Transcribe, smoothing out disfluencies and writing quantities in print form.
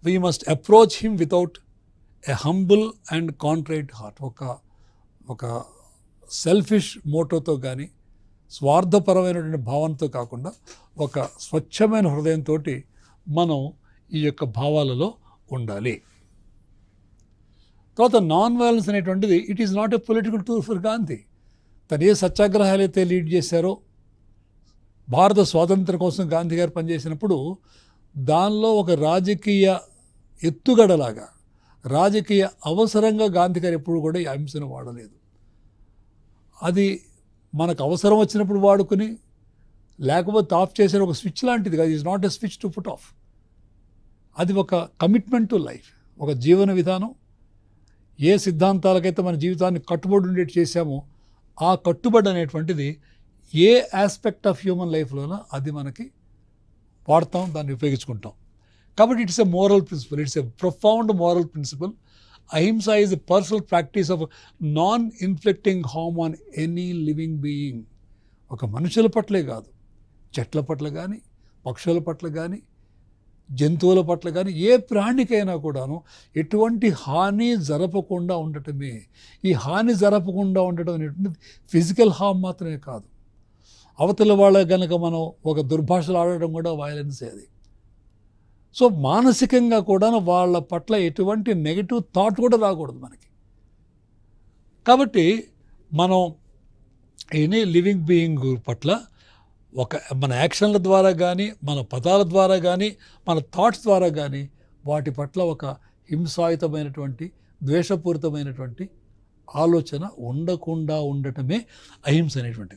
We must approach him without a humble and contrite heart. ఒక selfish మోటోతో కానీ స్వార్థపరమైనటువంటి భావనతో కాకుండా ఒక స్వచ్ఛమైన హృదయంతో మనం ఈ యొక్క భావాలలో ఉండాలి. తర్వాత నాన్ వైలెన్స్ అనేటువంటిది it is not a political tour for Gandhi. తను ఏ సత్యాగ్రహాలు అయితే లీడ్ చేశారో, భారత స్వాతంత్రం కోసం గాంధీ గారు పనిచేసినప్పుడు దానిలో ఒక రాజకీయ ఎత్తుగడలాగా, రాజకీయ అవసరంగా గాంధీ గారు ఎప్పుడు కూడా ఈ అహింసను వాడలేదు. అది మనకు అవసరం వచ్చినప్పుడు వాడుకుని, లేకపోతే ఆఫ్ చేసే ఒక స్విచ్ లాంటిది కాదు. Is not a switch to put off. అది ఒక కమిట్మెంట్ టు లైఫ్, ఒక జీవన విధానం. ఏ సిద్ధాంతాలకైతే మన జీవితాన్ని కట్టుబడి ఉండేటి చేశామో ఆ కట్టుబడి అనేటువంటిది ఏ ఆస్పెక్ట్ ఆఫ్ హ్యూమన్ లైఫ్లోనో అది మనకి వాడతాం, దాన్ని ఉపయోగించుకుంటాం. కాబట్టి it's a moral principle, it's a profound moral principle. Ahimsa is a personal practice of non inflicting harm on any living being. ఒక మనుషుల పట్లే కాదు, చెట్ల పట్ల కానీ, పక్షుల పట్ల కానీ, జంతువుల పట్ల కానీ, ఏ ప్రాణికైనా కూడాను ఎటువంటి హాని జరపకుండా ఉండటమే. ఈ హాని జరపకుండా ఉండటం అనేటువంటిది ఫిజికల్ హార్మ్ మాత్రమే కాదు. అవతల వాళ్ళ కనుక మనం ఒక దుర్భాషలు ఆడటం కూడా వైలెన్సే అది. సో మానసికంగా కూడా వాళ్ళ పట్ల ఎటువంటి నెగిటివ్ థాట్ కూడా రాకూడదు మనకి. కాబట్టి మనం ఎనీ లివింగ్ బీయింగ్ పట్ల మన యాక్షన్ల ద్వారా కానీ, మన పదాల ద్వారా కానీ, మన థాట్స్ ద్వారా కానీ వాటి పట్ల ఒక హింసాయుతమైనటువంటి, ద్వేషపూరితమైనటువంటి ఆలోచన ఉండకుండా ఉండటమే అహింస అనేటువంటిది.